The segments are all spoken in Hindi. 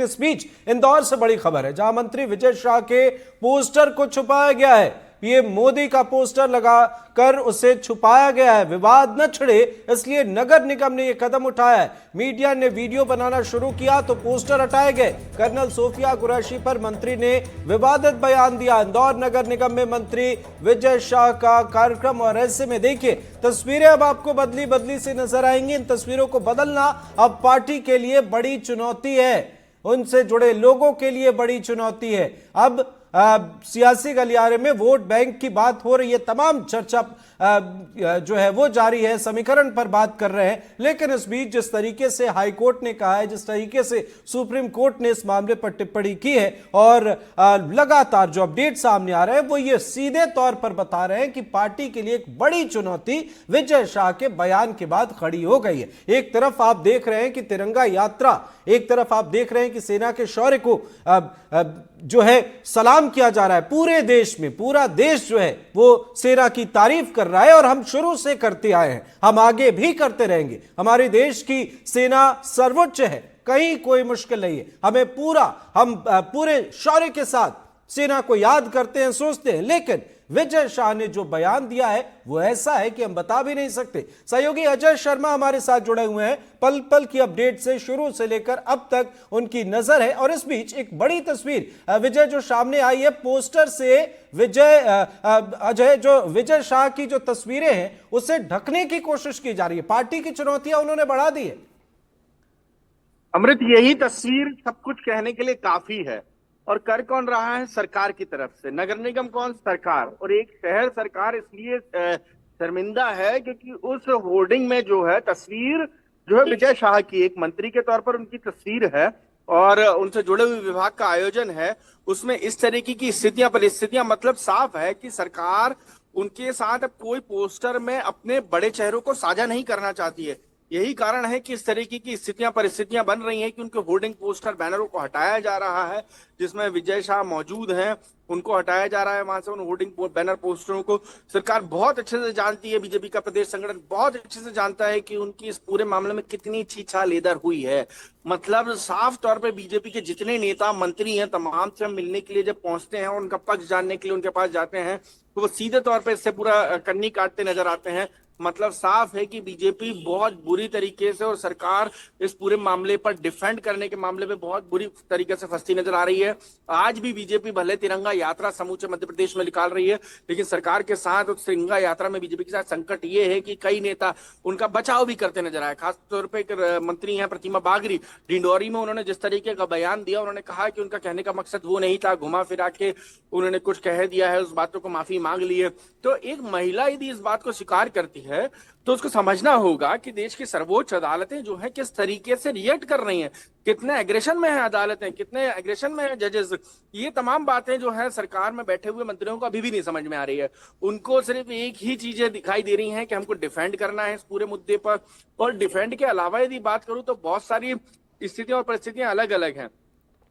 इस बीच इंदौर से बड़ी खबर है, जहां मंत्री विजय शाह के पोस्टर को छुपाया गया है। पीएम मोदी का पोस्टर लगाकर उसे छुपाया गया है। विवाद न छिड़े इसलिए नगर निगम ने यह कदम उठाया है। मीडिया ने वीडियो बनाना शुरू किया तो पोस्टर हटाए गए। कर्नल सोफिया कुरैशी पर मंत्री ने विवादित बयान दिया। इंदौर नगर निगम में मंत्री विजय शाह का कार्यक्रम, और ऐसे में देखिए तस्वीरें अब आपको बदली बदली से नजर आएंगी। इन तस्वीरों को बदलना अब पार्टी के लिए बड़ी चुनौती है, उनसे जुड़े लोगों के लिए बड़ी चुनौती है। अब सियासी गलियारे में वोट बैंक की बात हो रही है, तमाम चर्चा जो है वो जारी है, समीकरण पर बात कर रहे हैं। लेकिन इस बीच जिस तरीके से हाई कोर्ट ने कहा है, जिस तरीके से सुप्रीम कोर्ट ने इस मामले पर टिप्पणी की है, और लगातार जो अपडेट सामने आ रहे हैं वो ये सीधे तौर पर बता रहे हैं कि पार्टी के लिए एक बड़ी चुनौती विजय शाह के बयान के बाद खड़ी हो गई है। एक तरफ आप देख रहे हैं कि तिरंगा यात्रा, एक तरफ आप देख रहे हैं कि सेना के शौर्य को जो है सलाम किया जा रहा है पूरे देश में। पूरा देश जो है वो सेना की तारीफ कर रहा है, और हम शुरू से करते आए हैं, हम आगे भी करते रहेंगे। हमारे देश की सेना सर्वोच्च है, कहीं कोई मुश्किल नहीं है। हम पूरे शौर्य के साथ सेना को याद करते हैं, सोचते हैं। लेकिन विजय शाह ने जो बयान दिया है वो ऐसा है कि हम बता भी नहीं सकते। सहयोगी अजय शर्मा हमारे साथ जुड़े हुए हैं, पल पल की अपडेट से शुरू से लेकर अब तक उनकी नजर है। और इस बीच एक बड़ी तस्वीर विजय जो सामने आई है पोस्टर से, अजय जो विजय शाह की जो तस्वीरें हैं उसे ढकने की कोशिश की जा रही है। पार्टी की चुनौतियां उन्होंने बढ़ा दी है। अमृत, यही तस्वीर सब कुछ कहने के लिए काफी है। और कर कौन रहा है? सरकार की तरफ से। नगर निगम कौन? सरकार। और एक शहर सरकार इसलिए शर्मिंदा है क्योंकि उस होर्डिंग में जो है तस्वीर जो है विजय शाह की, एक मंत्री के तौर पर उनकी तस्वीर है और उनसे जुड़े हुए विभाग का आयोजन है। उसमें इस तरीके की स्थितियां परिस्थितियां, मतलब साफ है कि सरकार उनके साथ अब कोई पोस्टर में अपने बड़े चेहरों को साझा नहीं करना चाहती है। यही कारण है कि इस तरीके की स्थितियां परिस्थितियां बन रही हैं कि उनके होर्डिंग पोस्टर बैनरों को हटाया जा रहा है, जिसमें विजय शाह मौजूद हैं उनको हटाया जा रहा है वहां से, उन होर्डिंग बैनर पोस्टरों को। सरकार बहुत अच्छे से जानती है, बीजेपी का प्रदेश संगठन बहुत अच्छे से जानता है कि उनकी इस पूरे मामले में कितनी छीछा लेदर हुई है। मतलब साफ तौर पे बीजेपी के जितने नेता मंत्री हैं तमाम से मिलने के लिए जब पहुंचते हैं और उनका पक्ष जानने के लिए उनके पास जाते हैं तो वो सीधे तौर पे इससे पूरा कन्नी काटते नजर आते हैं। मतलब साफ है कि बीजेपी बहुत बुरी तरीके से और सरकार इस पूरे मामले पर डिफेंड करने के मामले में बहुत बुरी तरीके से फंसती नजर आ रही है। आज भी बीजेपी भले तिरंगा यात्रा समूचे मध्य प्रदेश में निकाल रही है, लेकिन सरकार के साथ उस तिरंगा यात्रा में बीजेपी के साथ संकट ये है कि कई नेता उनका बचाव भी करते नजर आए। खासतौर पर मंत्री हैं प्रतिमा बागरी, डिंडोरी में उन्होंने जिस तरीके का बयान दिया, उन्होंने कहा कि उनका कहने का मकसद वो नहीं था, घुमा फिरा के उन्होंने कुछ कह दिया है, उस बातों को माफी मांग ली है। तो एक महिला यदि इस बात को स्वीकार करती है तो उसको समझना होगा कि देश की सर्वोच्च अदालतें जो है किस तरीके से रिएक्ट कर रही हैं, कितने एग्रेशन में है अदालतें, कितने एग्रेशन में है जजेस। ये तमाम बातें जो है सरकार में बैठे हुए मंत्रियों को अभी भी नहीं समझ में आ रही है। उनको सिर्फ एक ही चीजें दिखाई दे रही हैं कि हमको डिफेंड करना है इस पूरे मुद्दे पर। और डिफेंड के अलावा यदि बात करूं तो बहुत सारी स्थितियां और परिस्थितियां अलग अलग हैं।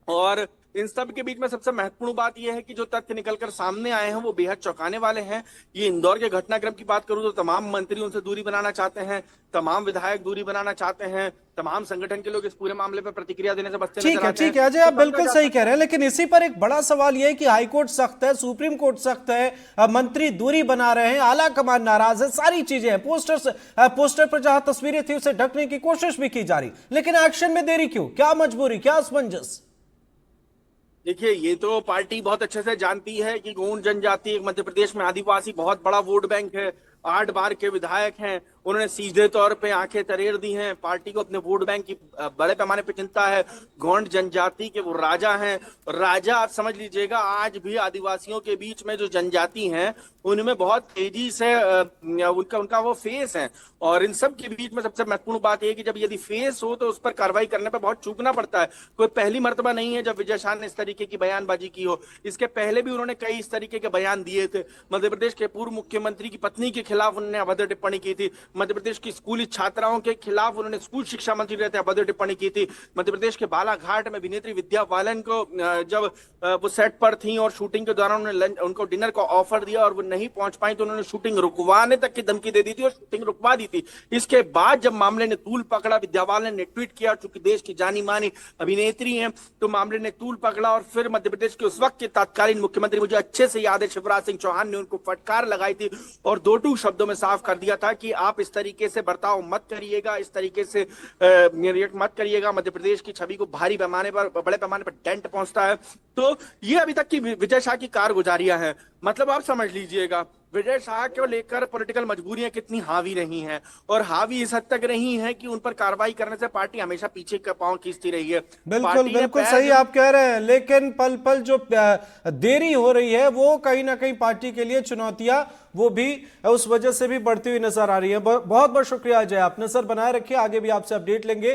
और इन सब के बीच में सबसे महत्वपूर्ण बात यह है कि जो तथ्य निकलकर सामने आए हैं वो बेहद चौंकाने वाले हैं। ये इंदौर के घटनाक्रम की बात करूं तो तमाम मंत्री उनसे दूरी बनाना चाहते हैं, तमाम विधायक दूरी बनाना चाहते हैं, तमाम संगठन के लोग इस पूरे मामले पर प्रतिक्रिया देने से बचते नजर आते हैं। ठीक है अजय, आप बिल्कुल सही कह रहे हैं। लेकिन इसी पर एक बड़ा सवाल यह है कि हाईकोर्ट सख्त है, सुप्रीम कोर्ट सख्त है, मंत्री दूरी बना रहे हैं, आला कमान नाराज है, सारी चीजें हैं। पोस्टर पर जहां तस्वीरें थी उसे ढकने की कोशिश भी की जा रही, लेकिन एक्शन में देरी क्यों? क्या मजबूरी, क्या असमंजस? देखिए, ये तो पार्टी बहुत अच्छे से जानती है कि गोंड जनजाति मध्य प्रदेश में आदिवासी बहुत बड़ा वोट बैंक है। 8 बार के विधायक हैं, उन्होंने सीधे तौर पे आंखें तरेर दी हैं। पार्टी को अपने वोट बैंक की बड़े पैमाने पे चिंता है। गोंड जनजाति के वो राजा हैं। राजा आप समझ लीजिएगा, आज भी आदिवासियों के बीच में जो जनजाति हैं उनमें बहुत तेजी से उनका वो फेस है। और इन सब के बीच में सबसे महत्वपूर्ण बात यह कि जब यदि फेस हो तो उस पर कार्रवाई करने पर बहुत चूकना पड़ता है। कोई पहली मर्तबा नहीं है जब विजय शाह ने इस तरीके की बयानबाजी की हो। इसके पहले भी उन्होंने कई इस तरीके के बयान दिए थे। मध्य प्रदेश के पूर्व मुख्यमंत्री की पत्नी के खिलाफ उन्होंने अभद्र टिप्पणी की थी। मध्य प्रदेश की स्कूली छात्राओं के खिलाफ उन्होंने स्कूल शिक्षा मंत्री रहते अभद्र टिप्पणी की थी। मध्य प्रदेश के बालाघाट में अभिनेत्री विद्या बालन को जब वो सेट पर थी और शूटिंग के दौरान उन्होंने उनको डिनर का ऑफर दिया और वो नहीं पहुंच पाई तो उन्होंने शूटिंग रुकवाने तक की धमकी दे दी थी और शूटिंग रुकवा दी थी। इसके बाद जब मामले ने तूल पकड़ा, विद्या बालन ने ट्वीट किया, चूंकि देश की जानी मानी अभिनेत्री हैं तो मामले ने तूल पकड़ा और फिर मध्य प्रदेश के उस वक्त के तत्कालीन मुख्यमंत्री, मुझे अच्छे से याद है, शिवराज सिंह चौहान ने उनको फटकार लगाई थी और दो टूक शब्दों में साफ कर दिया था कि आप इस तरीके से बर्ताव मत करिएगा, इस तरीके से रिएक्ट मत करिएगा, मध्य प्रदेश की छवि को भारी पैमाने पर, बड़े पैमाने पर डेंट पहुंचता है। तो ये अभी तक की विजय शाह की कारगुजारियां हैं। मतलब आप समझ लीजिएगा विजय शाह को लेकर पॉलिटिकल मजबूरियां कितनी हावी रही हैं और हावी इस हद तक रही हैं कि उन पर कार्रवाई करने से पार्टी हमेशा पीछे का पांव खींचती रही है। बिल्कुल बिल्कुल सही आप कह रहे हैं, लेकिन पल पल जो देरी हो रही है वो कहीं ना कहीं पार्टी के लिए चुनौतियां वो भी उस वजह से भी बढ़ती हुई नजर आ रही है। बहुत बहुत शुक्रिया अजय, आप नजर बनाए रखिए, आगे भी आपसे अपडेट लेंगे।